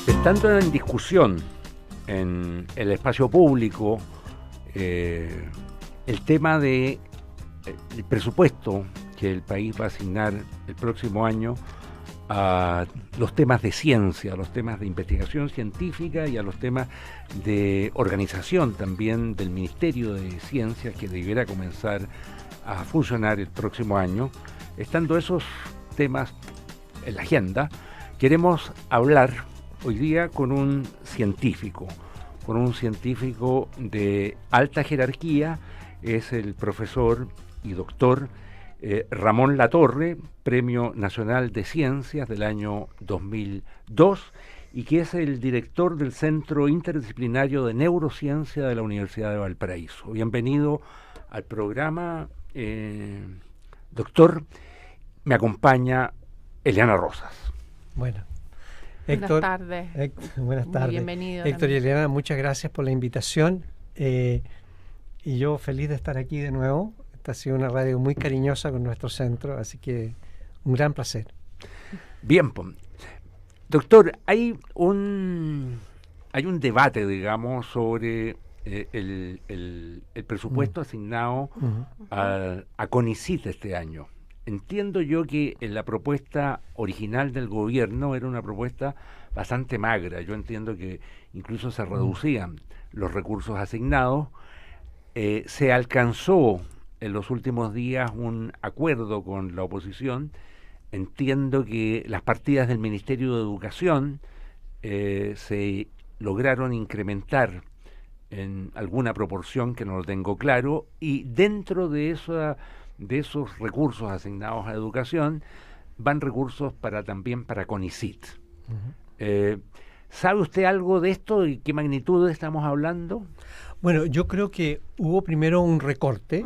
Estando en discusión en el espacio público el tema de el presupuesto que el país va a asignar el próximo año a los temas de ciencia, a los temas de investigación científica y a los temas de organización también del Ministerio de Ciencias, que debiera comenzar a funcionar el próximo año. Estando esos temas en la agenda, queremos hablar hoy día con un científico de alta jerarquía. Es el profesor y doctor Ramón Latorre, Premio Nacional de Ciencias del año 2002, y que es el director del Centro Interdisciplinario de Neurociencia de la Universidad de Valparaíso. Bienvenido al programa, doctor. Me acompaña Eliana Rosas. Bueno, Héctor, buenas tardes. Buenas tardes. Bienvenido. Héctor y Eliana, muchas gracias por la invitación. Y yo feliz de estar aquí de nuevo. Esta ha sido una radio muy cariñosa con nuestro centro, así que un gran placer. Bien, doctor, hay un debate, digamos, sobre el presupuesto asignado a CONICYT este año. Entiendo yo que en la propuesta original del gobierno era una propuesta bastante magra. Yo entiendo que incluso se reducían los recursos asignados. Se alcanzó en los últimos días un acuerdo con la oposición. Entiendo que las partidas del Ministerio de Educación se lograron incrementar en alguna proporción que no lo tengo claro, y dentro de esos recursos asignados a educación van recursos también para CONICYT. ¿Sabe usted algo de esto y qué magnitud estamos hablando? Bueno, yo creo que hubo primero un recorte.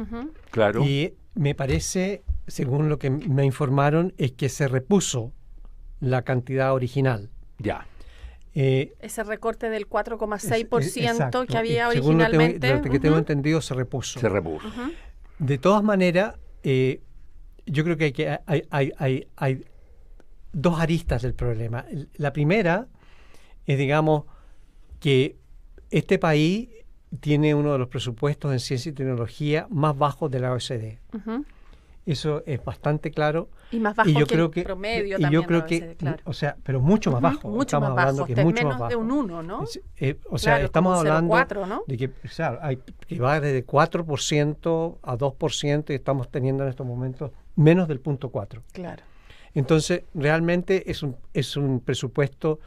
Claro. Y me parece, según lo que me informaron, es que se repuso la cantidad original. Ya. Ese recorte del 4,6% que había según originalmente. Lo que tengo entendido, se repuso. Se repuso. De todas maneras, yo creo que hay dos aristas del problema. La primera es, digamos, que este país tiene uno de los presupuestos en ciencia y tecnología más bajos de la OECD. Eso es bastante claro. Y más bajo que el promedio también. Y yo creo que, claro. O sea, pero mucho más bajo. Mucho más bajo, que mucho menos más bajo. De un 1, ¿no? O sea, estamos hablando 0,4, ¿no? de que, o sea, que va desde 4% a 2%, y estamos teniendo en estos momentos menos del 0,4. Claro. Entonces, realmente es un presupuesto,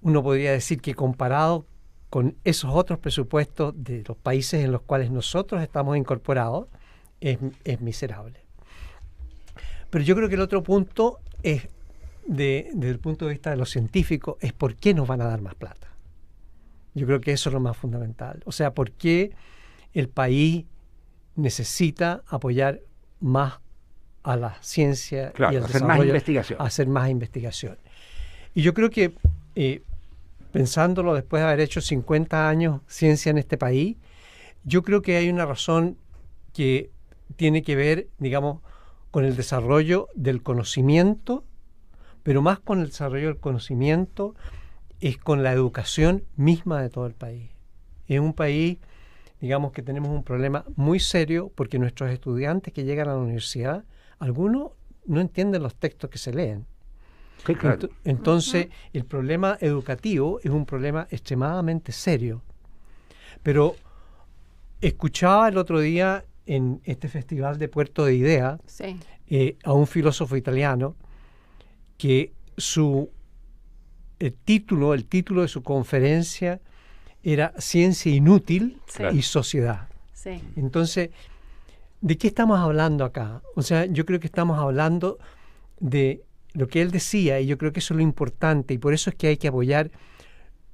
uno podría decir que comparado con esos otros presupuestos de los países en los cuales nosotros estamos incorporados, es miserable. Pero yo creo que el otro punto es, desde el punto de vista de los científicos, es por qué nos van a dar más plata. Yo creo que eso es lo más fundamental. O sea, por qué el país necesita apoyar más a la ciencia, claro, y al hacer desarrollo, más investigación. Hacer más investigación. Y yo creo que, pensándolo después de haber hecho 50 años ciencia en este país, yo creo que hay una razón que tiene que ver, digamos, con el desarrollo del conocimiento, pero más con el desarrollo del conocimiento es con la educación misma de todo el país. Es un país, digamos, que tenemos un problema muy serio porque nuestros estudiantes que llegan a la universidad, algunos no entienden los textos que se leen. Sí, claro. Entonces, el problema educativo es un problema extremadamente serio. Pero escuchaba el otro día en este festival de Puerto de Ideas a un filósofo italiano que el título de su conferencia era Ciencia inútil y sociedad. Sí. Entonces, ¿de qué estamos hablando acá? O sea, yo creo que estamos hablando de lo que él decía, y yo creo que eso es lo importante, y por eso es que hay que apoyar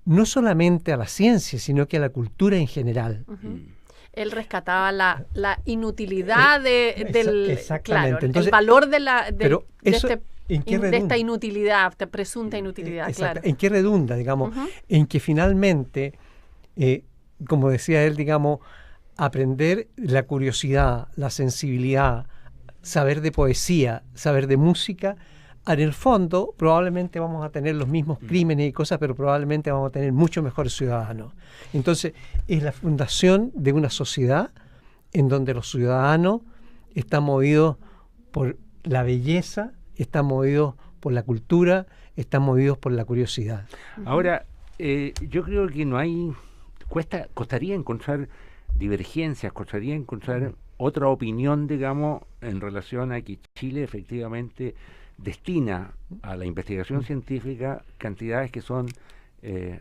no solamente a la ciencia, sino que a la cultura en general. Él rescataba la inutilidad del exactamente. Claro, entonces, el valor de esta inutilidad, esta presunta inutilidad. Claro. ¿En qué redunda, digamos? En que finalmente, como decía él, digamos, aprender la curiosidad, la sensibilidad, saber de poesía, saber de música, En el fondo, probablemente vamos a tener los mismos crímenes y cosas, pero probablemente vamos a tener mucho mejores ciudadanos. Entonces, es la fundación de una sociedad en donde los ciudadanos están movidos por la belleza, están movidos por la cultura, están movidos por la curiosidad. Ahora, yo creo que costaría encontrar divergencias, costaría encontrar otra opinión, digamos, en relación a que Chile efectivamente destina a la investigación científica cantidades que son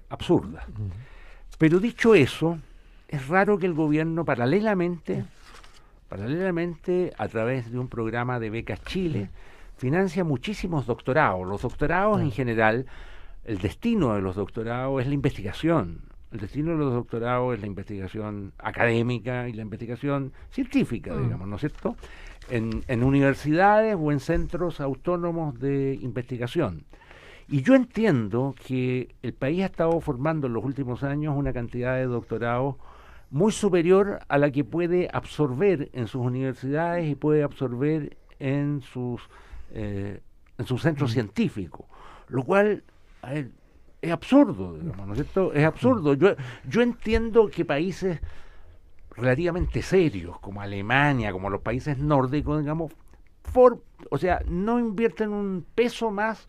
absurdas. Pero dicho eso, es raro que el gobierno paralelamente, a través de un programa de becas Chile, financia muchísimos doctorados. Los doctorados en general, el destino de los doctorados es la investigación. El destino de los doctorados es la investigación académica y la investigación científica, digamos, ¿no es cierto? En universidades o en centros autónomos de investigación. Y yo entiendo que el país ha estado formando en los últimos años una cantidad de doctorados muy superior a la que puede absorber en sus universidades y puede absorber en sus centros científicos, lo cual es absurdo, digamos, ¿no es cierto? Es absurdo. Yo entiendo que países relativamente serios, como Alemania, como los países nórdicos, digamos, no invierten un peso más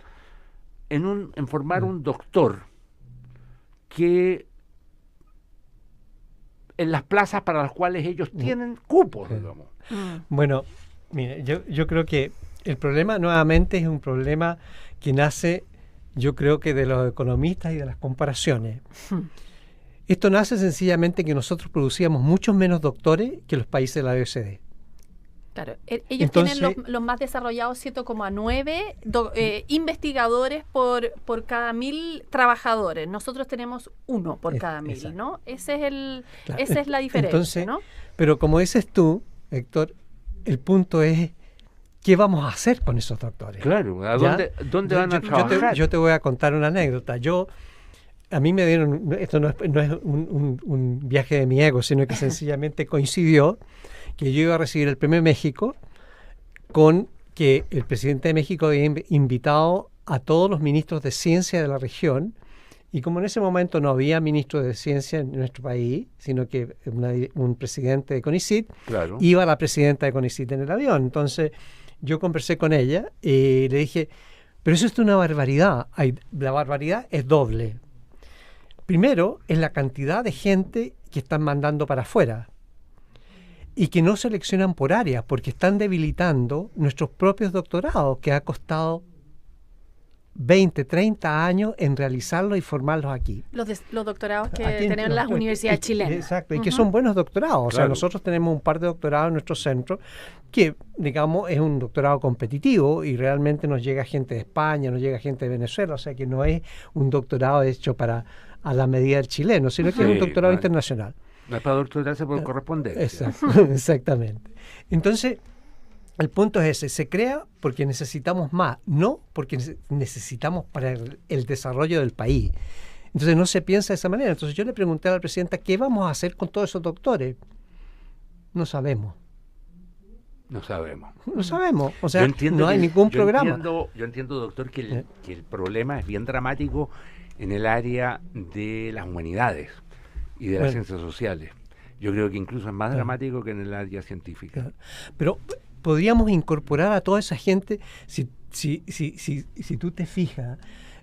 en formar un doctor que en las plazas para las cuales ellos tienen cupos, digamos. Bueno, mire, yo creo que el problema nuevamente es un problema que nace, yo creo que de los economistas y de las comparaciones. Esto nace sencillamente que nosotros producíamos muchos menos doctores que los países de la OECD. Claro, ellos tienen los más desarrollados 7,9 investigadores por cada 1.000 trabajadores. Nosotros tenemos 1 por cada 1.000, exacto, ¿no? Esa es la diferencia, entonces, ¿no? Pero como dices tú, Héctor, el punto es ¿qué vamos a hacer con esos doctores? Claro, ¿dónde van a trabajar? Yo te voy a contar una anécdota. A mí me dieron, esto no es un viaje de mi ego, sino que sencillamente coincidió que yo iba a recibir el Premio México con que el presidente de México había invitado a todos los ministros de ciencia de la región, y como en ese momento no había ministro de ciencia en nuestro país, sino que un presidente de CONICYT, claro, iba la presidenta de CONICYT en el avión. Entonces yo conversé con ella y le dije, pero eso es una barbaridad. La barbaridad es doble. Primero, es la cantidad de gente que están mandando para afuera y que no seleccionan por áreas, porque están debilitando nuestros propios doctorados, que ha costado 20, 30 años en realizarlos y formarlos aquí. Los doctorados que tenemos en las universidades chilenas. Exacto, y que son buenos doctorados. O sea, nosotros tenemos un par de doctorados en nuestro centro que, digamos, es un doctorado competitivo y realmente nos llega gente de España, nos llega gente de Venezuela, o sea que no es un doctorado hecho a la medida del chileno, sino que es un doctorado internacional. No es para doctorarse por correspondencia. Exacto, exactamente. Entonces, el punto es ese, se crea porque necesitamos más, no porque necesitamos para el desarrollo del país. Entonces no se piensa de esa manera. Entonces yo le pregunté a la presidenta, ¿qué vamos a hacer con todos esos doctores? No sabemos. No sabemos. No sabemos. O sea, no hay ningún programa. Yo entiendo, doctor, que el problema es bien dramático en el área de las humanidades y de las ciencias sociales. Yo creo que incluso es más dramático que en el área científica. Claro. Pero podríamos incorporar a toda esa gente, si tú te fijas,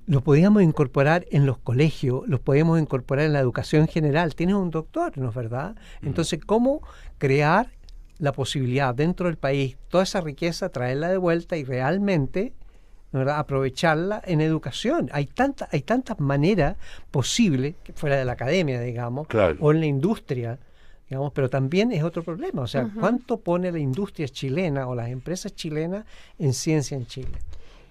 lo podríamos incorporar en los colegios, los podemos incorporar en la educación general. Tienes un doctor, ¿no es verdad? Entonces, ¿cómo crear la posibilidad dentro del país, toda esa riqueza, traerla de vuelta y realmente, ¿no verdad?, aprovecharla en educación? Hay tantas maneras posibles, fuera de la academia, digamos, claro, o en la industria, digamos, pero también es otro problema. O sea, ¿cuánto pone la industria chilena o las empresas chilenas en ciencia en Chile?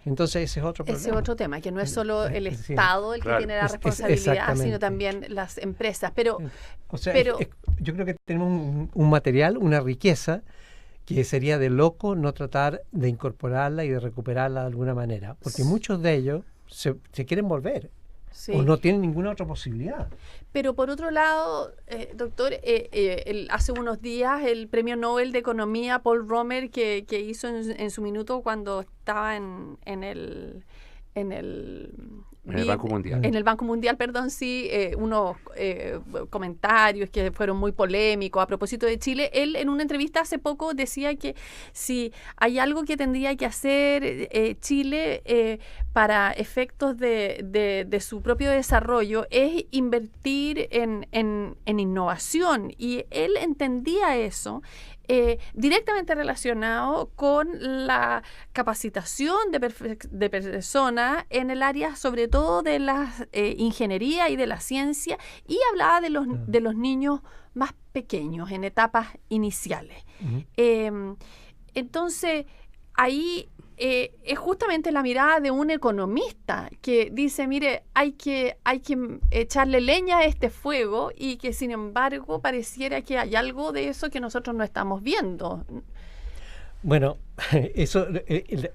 Entonces ese es otro problema. Ese es otro tema, que no es solo el Estado el que tiene la responsabilidad, sino también las empresas. Pero yo creo que tenemos un material, una riqueza, que sería de loco no tratar de incorporarla y de recuperarla de alguna manera, porque muchos de ellos se quieren volver. Sí. O no tienen ninguna otra posibilidad. Pero por otro lado, doctor, hace unos días el premio Nobel de Economía, Paul Romer, que hizo en su minuto cuando estaba en el Banco Mundial. En el Banco Mundial, perdón, sí, unos comentarios que fueron muy polémicos a propósito de Chile. Él en una entrevista hace poco decía que si hay algo que tendría que hacer Chile para efectos de su propio desarrollo es invertir en innovación. Y él entendía eso directamente relacionado con la capacitación de personas en el área, sobre todo de la ingeniería y de la ciencia, y hablaba de los niños más pequeños, en etapas iniciales. Entonces, ahí es justamente la mirada de un economista que dice, mire, hay que echarle leña a este fuego, y que sin embargo pareciera que hay algo de eso que nosotros no estamos viendo. Bueno, eso,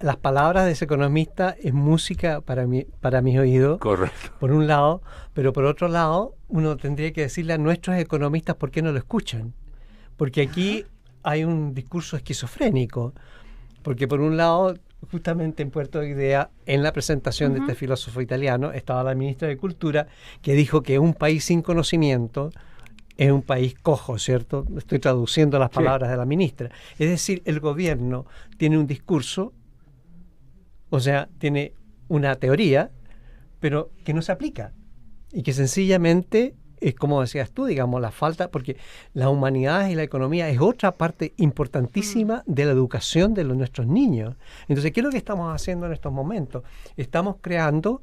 las palabras de ese economista es música para mis oídos. Correcto. Por un lado, pero por otro lado, uno tendría que decirle a nuestros economistas por qué no lo escuchan. Porque aquí hay un discurso esquizofrénico. Porque por un lado, justamente en Puerto de Idea, en la presentación de este filósofo italiano, estaba la ministra de Cultura, que dijo que un país sin conocimiento es un país cojo, ¿cierto? Estoy traduciendo las palabras de la ministra. Es decir, el gobierno tiene un discurso, o sea, tiene una teoría, pero que no se aplica. Y que sencillamente es como decías tú, digamos, la falta, porque la humanidad y la economía es otra parte importantísima de la educación de nuestros niños. Entonces, ¿qué es lo que estamos haciendo en estos momentos? Estamos creando,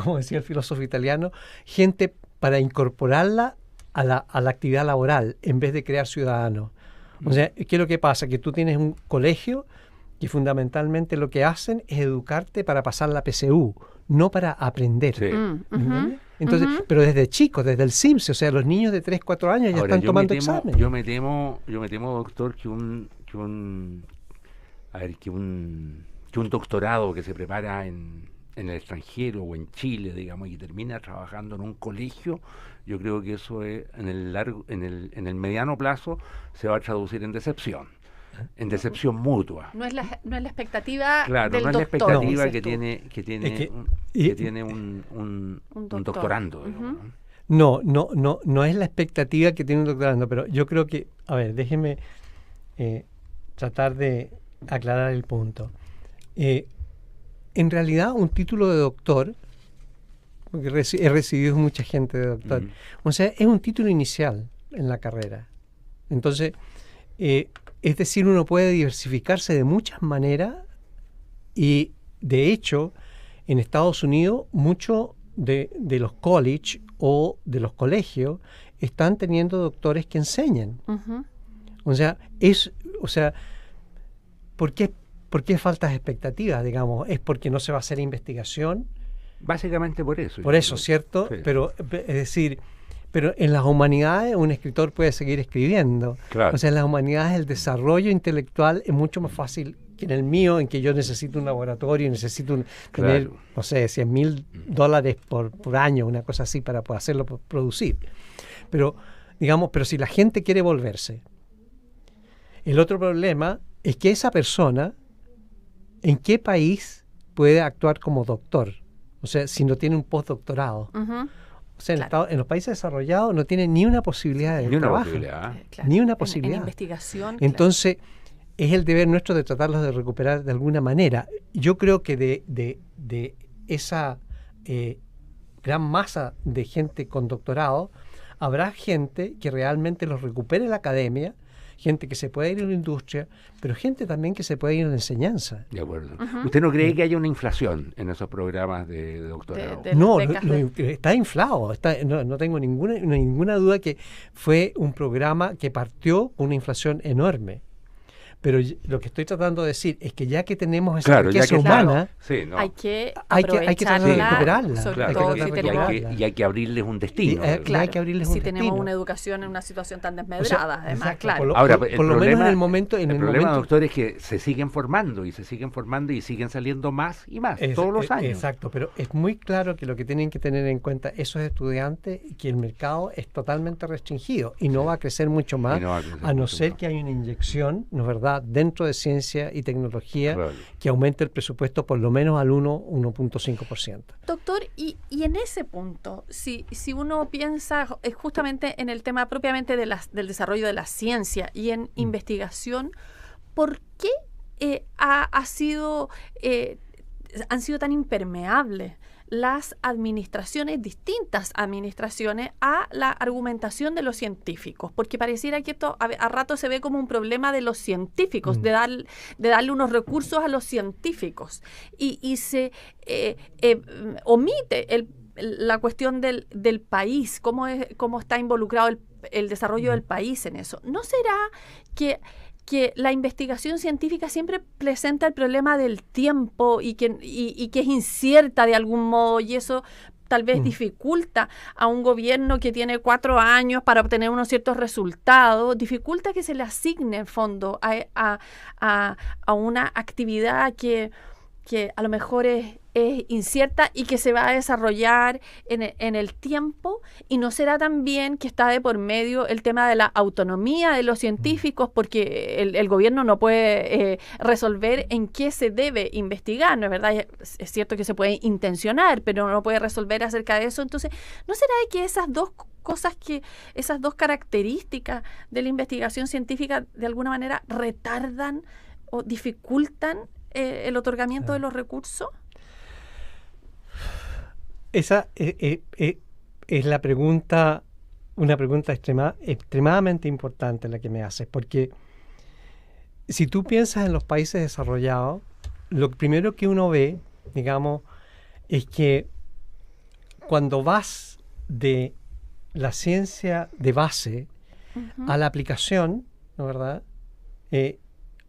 como decía el filósofo italiano, gente para incorporarla a la actividad laboral en vez de crear ciudadanos. O sea, ¿qué es lo que pasa? Que tú tienes un colegio que fundamentalmente lo que hacen es educarte para pasar la PSU, no para aprender. Sí. Entonces, pero desde chicos, desde el SIMS, o sea, los niños de 3, 4 años ya están tomando examen. Yo me temo, doctor, que un doctorado que se prepara en el extranjero o en Chile, digamos, y termina trabajando en un colegio, yo creo que eso es, en el mediano plazo se va a traducir en decepción. En decepción mutua. No es la expectativa claro, del no es doctor, la expectativa que tiene un doctorando. No es la expectativa que tiene un doctorando, pero yo creo que, a ver, déjeme tratar de aclarar el punto. En realidad, un título de doctor, porque he recibido mucha gente de doctor, o sea, es un título inicial en la carrera. Entonces, es decir, uno puede diversificarse de muchas maneras y, de hecho, en Estados Unidos, muchos de los college o de los colegios están teniendo doctores que enseñan. O sea, ¿por qué faltas expectativas, digamos? ¿Es porque no se va a hacer investigación? Básicamente por eso. Por eso, ¿cierto? Sí. Pero, es decir, pero en las humanidades un escritor puede seguir escribiendo. Claro. O sea, en las humanidades el desarrollo intelectual es mucho más fácil que en el mío, en que yo necesito un laboratorio, necesito tener, no sé, $100,000 por año, una cosa así, para poder hacerlo producir. Pero, digamos, pero si la gente quiere volverse, el otro problema es que esa persona, ¿en qué país puede actuar como doctor? O sea, si no tiene un postdoctorado. O sea, en los países desarrollados no tiene ni una posibilidad de trabajo. Ni una posibilidad. En investigación. Entonces, es el deber nuestro de tratarlos de recuperar de alguna manera. Yo creo que de esa gran masa de gente con doctorado, habrá gente que realmente los recupere en la academia, gente que se puede ir a la industria, pero gente también que se puede ir a la ensensanza. De acuerdo. ¿Usted no cree que haya una inflación en esos programas de doctorado? No, está inflado. No tengo ninguna duda que fue un programa que partió con una inflación enorme. Pero lo que estoy tratando de decir es que ya que tenemos esa riqueza humana, hay que tratar de recuperarla. Sobre todo si tenemos, y hay que abrirles un destino. Hay que abrirles un destino. Si tenemos una educación en una situación tan desmedrada, además, exacto, claro. Ahora, por lo menos en el momento... el problema, doctor, es que se siguen formando y siguen saliendo más y más todos los años. Exacto, pero es muy claro que lo que tienen que tener en cuenta esos estudiantes es que el mercado es totalmente restringido y no va a crecer mucho más, a no ser que haya una inyección, ¿no es verdad?, dentro de ciencia y tecnología que aumente el presupuesto por lo menos al 1.5%. Doctor, y en ese punto, si uno piensa justamente en el tema propiamente del desarrollo de la ciencia y en investigación, ¿por qué han sido tan impermeables las distintas administraciones, a la argumentación de los científicos? Porque pareciera que esto a rato se ve como un problema de los científicos, de darle unos recursos a los científicos, y se omite la cuestión del país, cómo está involucrado el desarrollo del país en eso. ¿No será que la investigación científica siempre presenta el problema del tiempo y que es incierta de algún modo, y eso tal vez dificulta a un gobierno que tiene 4 años para obtener unos ciertos resultados, dificulta que se le asigne fondo a una actividad que a lo mejor es incierta y que se va a desarrollar en el tiempo? ¿Y no será también que está de por medio el tema de la autonomía de los científicos, porque el gobierno no puede resolver en qué se debe investigar, ¿no es verdad? Es cierto que se puede intencionar, pero no puede resolver acerca de eso. Entonces, ¿no será que esas dos características de la investigación científica de alguna manera retardan o dificultan el otorgamiento de los recursos? Esa es la pregunta, una pregunta extremadamente importante la que me haces, porque si tú piensas en los países desarrollados, lo primero que uno ve, digamos, es que cuando vas de la ciencia de base a la aplicación, ¿no es verdad?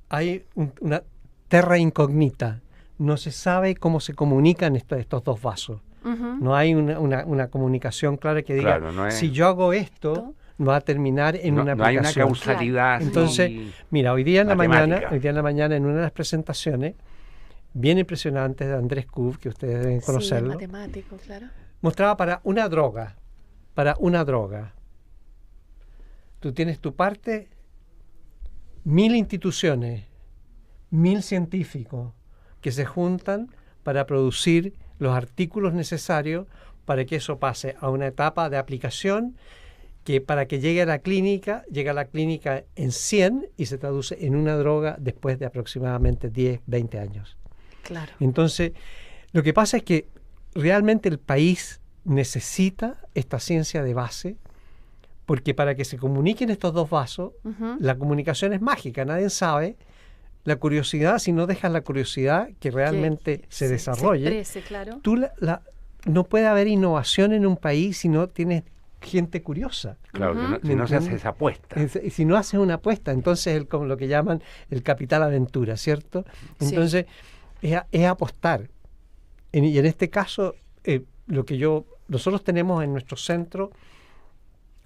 Hay una terra incognita. No se sabe cómo se comunican estos dos vasos. No hay una comunicación clara que diga, si yo hago esto, va a terminar en una aplicación. No hay una causalidad. Entonces, mira, hoy día en la mañana, en una de las presentaciones, bien impresionante, de Andrés Kub, que ustedes deben conocerlo, sí, matemático, claro, mostraba para una droga. Tú tienes tu parte, 1000 instituciones, 1000 científicos que se juntan para producir los artículos necesarios para que eso pase a una etapa de aplicación, que para que llegue a la clínica, llega a la clínica en 100 y se traduce en una droga después de aproximadamente 10, 20 años. Claro. Entonces, lo que pasa es que realmente el país necesita esta ciencia de base, porque para que se comuniquen estos dos vasos, la comunicación es mágica, nadie sabe. La curiosidad, si no dejas la curiosidad que realmente se desarrolle, se exprese, claro. No puede haber innovación en un país si no tienes gente curiosa. Claro, si no se hace esa apuesta. Si no haces una apuesta, entonces como lo que llaman el capital aventura, ¿cierto? Entonces es apostar. Y en este caso, nosotros tenemos en nuestro centro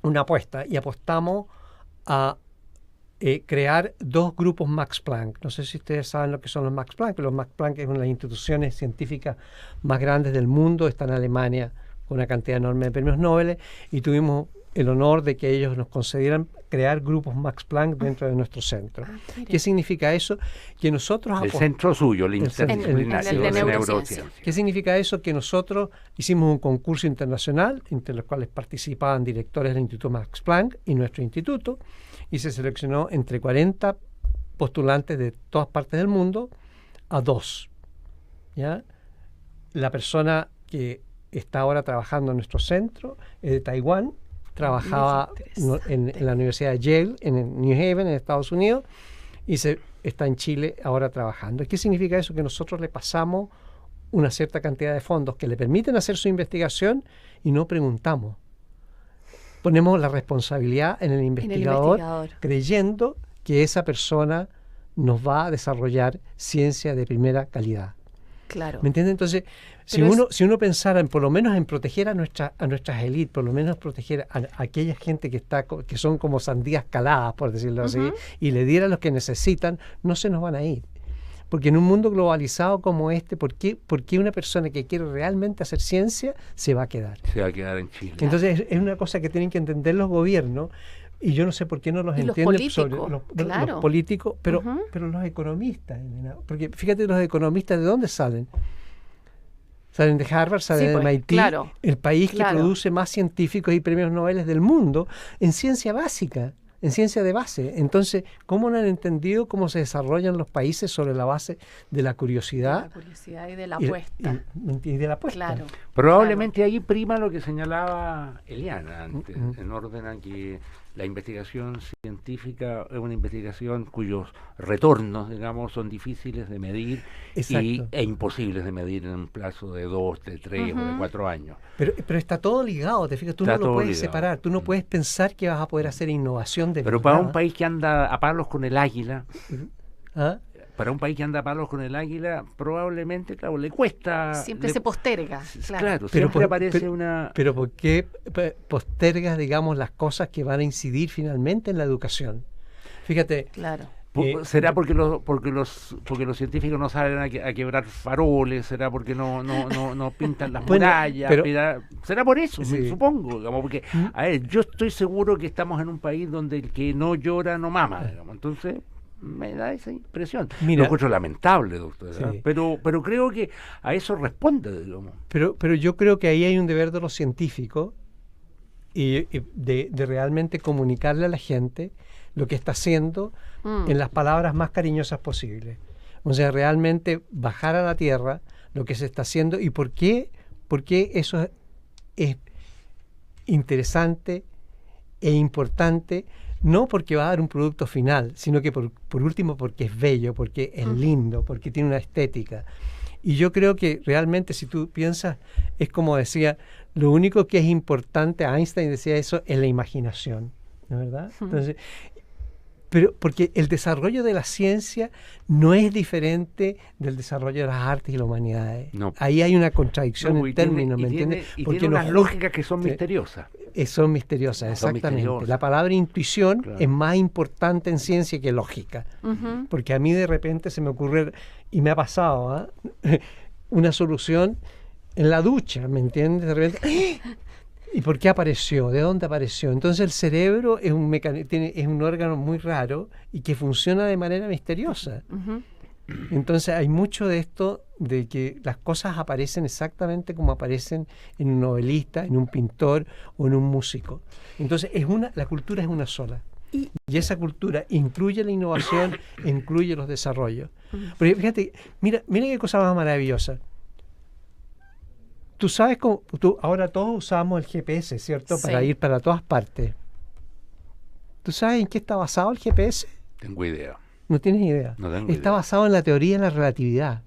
una apuesta, y apostamos a crear 2 grupos Max Planck. No sé si ustedes saben lo que son los Max Planck, pero los Max Planck es una de las instituciones científicas más grandes del mundo, está en Alemania con una cantidad enorme de premios Nobel, y tuvimos el honor de que ellos nos concedieran crear grupos Max Planck dentro de nuestro centro. ¿Qué significa eso? Que nosotros... El centro suyo, el interdisciplinario de neurociencia. ¿Qué significa eso? Que nosotros hicimos un concurso internacional, entre los cuales participaban directores del Instituto Max Planck y nuestro instituto, y se seleccionó entre 40 postulantes de todas partes del mundo a 2. ¿Ya? La persona que está ahora trabajando en nuestro centro es de Taiwán, trabajaba en la Universidad de Yale, en New Haven, en Estados Unidos, y está en Chile ahora trabajando. ¿Qué significa eso? Que nosotros le pasamos una cierta cantidad de fondos que le permiten hacer su investigación y no preguntamos. Ponemos la responsabilidad en el investigador, creyendo que esa persona nos va a desarrollar ciencia de primera calidad. Claro. ¿Me entiendes? Entonces, si uno pensara por lo menos en proteger a nuestras élites, por lo menos proteger a aquella gente que son como sandías caladas, por decirlo así, y le diera a los que necesitan, no se nos van a ir. Porque en un mundo globalizado como este, ¿por qué una persona que quiere realmente hacer ciencia se va a quedar? Se va a quedar en Chile. Entonces, es una cosa que tienen que entender los gobiernos, y yo no sé por qué no los entienden los políticos, pero los economistas. Porque fíjate, los economistas, ¿de dónde salen? Salen de Harvard, salen de MIT, el país que produce más científicos y premios Nobel del mundo en ciencia básica, en ciencia de base. Entonces, ¿cómo no han entendido cómo se desarrollan los países sobre la base de la curiosidad? De la curiosidad y de la apuesta. Y de la apuesta. Claro. Probablemente ahí prima lo que señalaba Eliana antes, en orden a que la investigación científica es una investigación cuyos retornos, digamos, son difíciles de medir e imposibles de medir en un plazo de 2, de 3 o de 4 años. Pero está todo ligado, te fijas, tú no lo puedes separar, tú no puedes pensar que vas a poder hacer innovación de verdad. Pero para un país que anda a palos con el águila, ¿ah? Para un país que anda a palos con el águila, probablemente, claro, le cuesta... Siempre se posterga. Claro, siempre aparece una... Pero ¿por qué postergas, digamos, las cosas que van a incidir finalmente en la educación? Fíjate... Claro. ¿Será porque los científicos no salen a quebrar faroles? ¿Será porque no pintan las murallas? ¿Será por eso? Sí. Supongo, digamos, porque a ver, yo estoy seguro que estamos en un país donde el que no llora no mama, digamos. Entonces me da esa impresión. Lo encuentro lamentable, doctor, sí. pero creo que a eso responde, digamos. Pero yo creo que ahí hay un deber de los científicos y de realmente comunicarle a la gente lo que está haciendo en las palabras más cariñosas posibles. O sea, realmente bajar a la tierra lo que se está haciendo y por qué eso es interesante e importante, no porque va a dar un producto final, sino que por último porque es bello, porque es lindo, porque tiene una estética. Y yo creo que realmente, si tú piensas, es como decía, lo único que es importante, Einstein decía eso, es la imaginación, ¿no es verdad? Entonces, pero porque el desarrollo de la ciencia no es diferente del desarrollo de las artes y las humanidades. No. Ahí hay una contradicción en términos, ¿me entiendes? Porque tiene unas lógicas que son misteriosas. Son misteriosas, exactamente. Misteriosas. La palabra intuición es más importante en ciencia que lógica. Porque a mí de repente se me ocurre, y me ha pasado, una solución en la ducha, ¿me entiendes? De repente... ¿Y por qué apareció? ¿De dónde apareció? Entonces el cerebro es un órgano muy raro y que funciona de manera misteriosa. Entonces hay mucho de esto de que las cosas aparecen exactamente como aparecen en un novelista, en un pintor o en un músico. Entonces la cultura es una sola. Y esa cultura incluye la innovación, incluye los desarrollos. Porque fíjate, mira qué cosa más maravillosa. Tú sabes cómo, ahora todos usamos el GPS, ¿cierto? Para ir para todas partes. ¿Tú sabes en qué está basado el GPS? Tengo idea. ¿No tienes idea? No tengo Está basado en la teoría de la relatividad.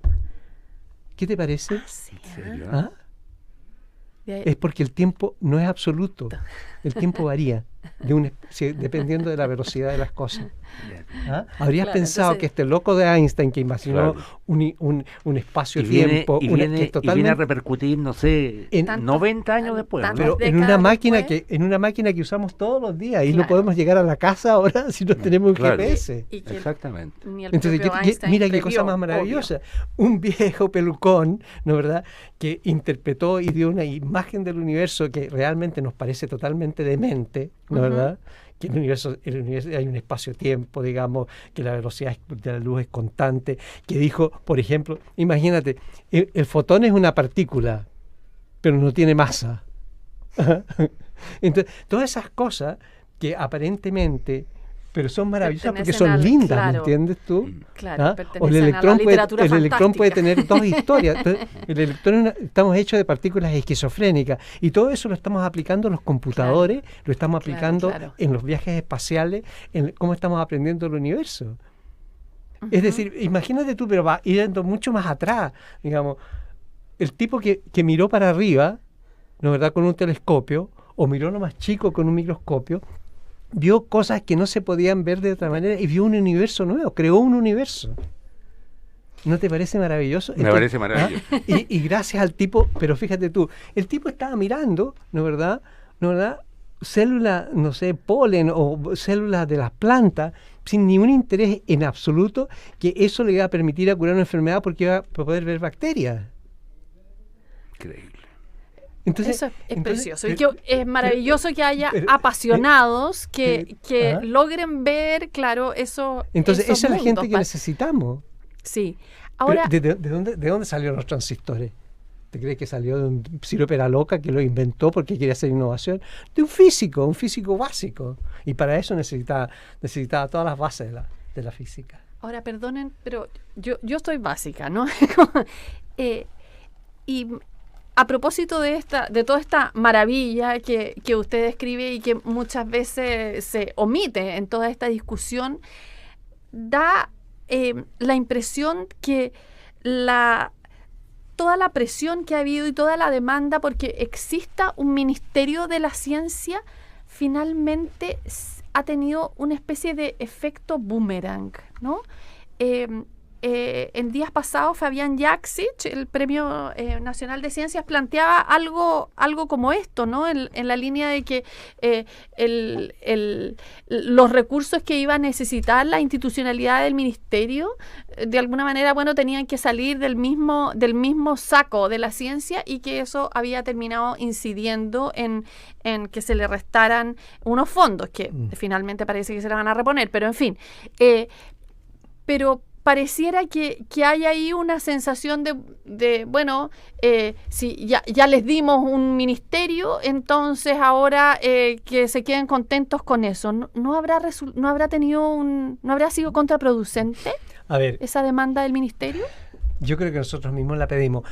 ¿Qué te parece? ¿En serio? ¿Ah? Es porque el tiempo no es absoluto. El tiempo varía dependiendo de la velocidad de las cosas. Habrías pensado que este loco de Einstein que imaginó un espacio-tiempo y viene a repercutir, no sé, en 90 años después. Pero en una máquina que usamos todos los días y no podemos llegar a la casa ahora si no tenemos un GPS. Exactamente. Entonces, mira qué cosa más maravillosa. Un viejo pelucón, ¿no verdad?, que interpretó y dio una imagen del universo que realmente nos parece totalmente demente, ¿no verdad? Que el universo hay un espacio-tiempo, digamos, que la velocidad de la luz es constante, que dijo, por ejemplo, imagínate, el fotón es una partícula, pero no tiene masa. Entonces, todas esas cosas que aparentemente, pero son maravillosas porque son lindas, ¿me entiendes tú? Claro, o el electrón puede tener dos historias. Entonces, el electrón estamos hechos de partículas esquizofrénicas y todo eso lo estamos aplicando en los computadores, lo estamos aplicando en los viajes espaciales, en cómo estamos aprendiendo el universo. Es decir, imagínate tú, pero va yendo mucho más atrás, digamos, el tipo que miró para arriba, ¿no verdad?, con un telescopio, o miró lo más chico con un microscopio, vio cosas que no se podían ver de otra manera y vio un universo nuevo, creó un universo. ¿No te parece maravilloso? Me parece maravilloso. Y gracias al tipo, pero fíjate tú, el tipo estaba mirando, ¿no verdad? Células, no sé, polen o células de las plantas, sin ningún interés en absoluto que eso le iba a permitir a curar una enfermedad porque iba a poder ver bacterias. Increíble. Entonces, eso es precioso. Es maravilloso que haya apasionados que logren ver, claro, eso. Entonces, esa es la gente que necesitamos. Sí. Ahora, ¿De dónde salieron los transistores? ¿Te crees que salió de un Ciro Peraloca que lo inventó porque quería hacer innovación? De un físico básico. Y para eso necesitaba todas las bases de la física. Ahora, perdonen, pero yo estoy básica, ¿no? Y a propósito de toda esta maravilla que usted describe y que muchas veces se omite en toda esta discusión, da la impresión que toda la presión que ha habido y toda la demanda porque exista un Ministerio de la Ciencia finalmente ha tenido una especie de efecto boomerang, ¿no? En días pasados, Fabián Yaksich, el Premio Nacional de Ciencias, planteaba algo como esto, ¿no? En la línea de que los recursos que iba a necesitar la institucionalidad del ministerio, de alguna manera, tenían que salir del mismo saco de la ciencia y que eso había terminado incidiendo en que se le restaran unos fondos que finalmente parece que se le van a reponer, pero en fin. Pero pareciera que hay ahí una sensación si ya les dimos un ministerio, entonces ahora que se queden contentos con eso. ¿No habrá sido contraproducente esa demanda del ministerio? Yo creo que nosotros mismos la pedimos.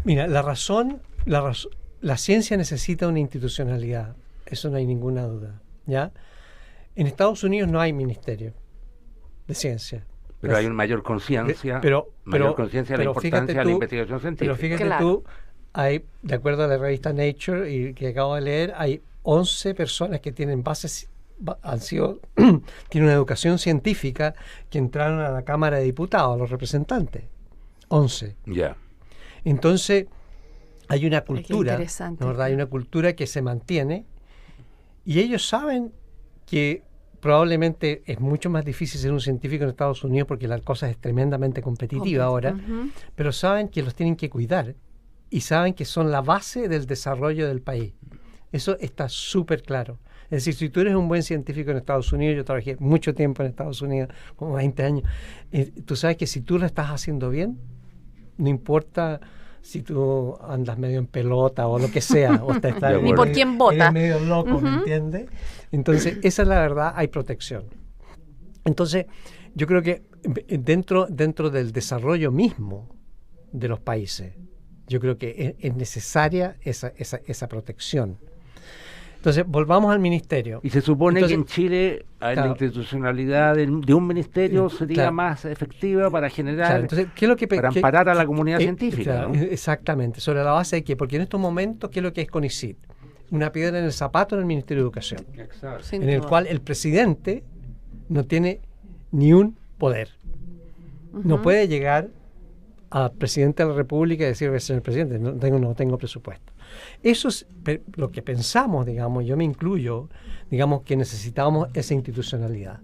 Mira, la ciencia necesita una institucionalidad, eso no hay ninguna duda, ¿ya? En Estados Unidos no hay ministerio de ciencia. Pero hay una mayor conciencia de la importancia de la investigación científica. Pero fíjate tú, hay, de acuerdo a la revista Nature y que acabo de leer, hay 11 personas que tienen tienen una educación científica que entraron a la Cámara de Diputados, a los representantes. 11. Ya. Entonces, hay una cultura, ¿no, verdad? Hay una cultura que se mantiene y ellos saben que probablemente es mucho más difícil ser un científico en Estados Unidos porque la cosa es tremendamente competitiva ahora, pero saben que los tienen que cuidar y saben que son la base del desarrollo del país. Eso está súper claro. Es decir, si tú eres un buen científico en Estados Unidos, yo trabajé mucho tiempo en Estados Unidos, como 20 años, tú sabes que si tú lo estás haciendo bien, no importa si tú andas medio en pelota o lo que sea, o ni por quién vota. Eres medio loco, ¿me entiendes? Entonces, esa es la verdad, hay protección. Entonces, yo creo que dentro del desarrollo mismo de los países, yo creo que es necesaria esa protección. Entonces, volvamos al ministerio. Y se supone que en Chile la institucionalidad de un ministerio sería más efectiva para generar, entonces, ¿qué es lo para amparar a la comunidad científica. ¿No? Exactamente, sobre la base de que, porque en estos momentos, ¿qué es lo que es CONICYT? Una piedra en el zapato en el Ministerio de Educación, en el cual el presidente no tiene ni un poder. No puede llegar al presidente de la República y decir, señor presidente, no tengo presupuesto. Eso es lo que pensamos, digamos, yo me incluyo, digamos que necesitamos esa institucionalidad.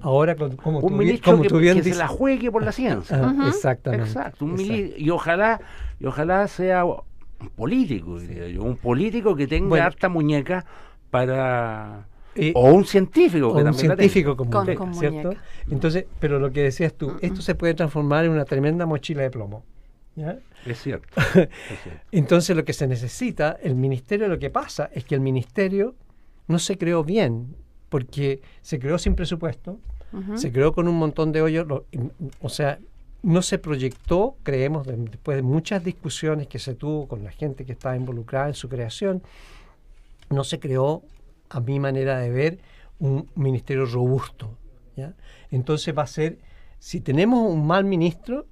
Ahora, como un tú, ministro como tú bien que dices, se la juegue por la ciencia. Exactamente. Exacto. Y ojalá sea un político, diría yo, un político que tenga harta muñeca para... o un científico que también científico como usted, con ¿cierto? muñeca. Entonces, pero lo que decías tú, esto se puede transformar en una tremenda mochila de plomo. ¿Ya? Es cierto. Entonces, lo que se necesita, el ministerio, lo que pasa es que el ministerio no se creó bien, porque se creó sin presupuesto, se creó con un montón de hoyos, o sea, no se proyectó, creemos, después de muchas discusiones que se tuvo con la gente que estaba involucrada en su creación, no se creó, a mi manera de ver, un ministerio robusto, ¿ya? Entonces va a ser, si tenemos un mal ministro,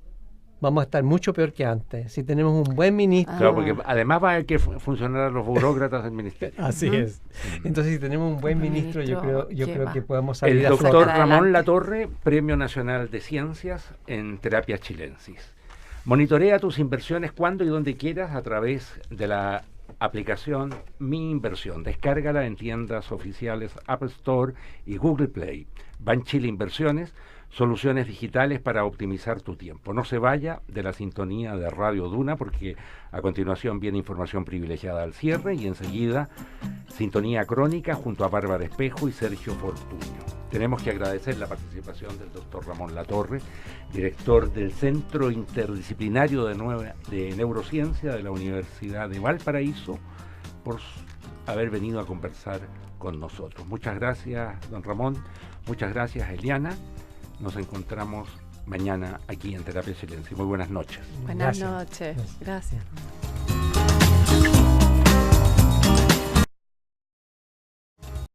vamos a estar mucho peor que antes. Si tenemos un buen ministro... Claro, porque además va a haber que funcionar los burócratas del ministerio. Así es. Entonces, si tenemos un buen ministro, yo creo que podemos salir El a flote. doctor Ramón Latorre, Premio Nacional de Ciencias en Terapia Chilensis. Monitorea tus inversiones cuando y donde quieras a través de la aplicación Mi Inversión. Descárgala en tiendas oficiales App Store y Google Play. Banchile Inversiones, soluciones digitales para optimizar tu tiempo. No se vaya de la sintonía de Radio Duna, porque a continuación viene información privilegiada al cierre y enseguida sintonía crónica junto a Bárbara Espejo y Sergio Fortunio. Tenemos que agradecer la participación del doctor Ramón Latorre, director del Centro Interdisciplinario de Neurociencia de la Universidad de Valparaíso, por haber venido a conversar con nosotros. Muchas gracias, don Ramón. Muchas gracias, Eliana. Nos encontramos mañana aquí en Terapia Chilensis. Muy buenas noches. Buenas noches. Gracias.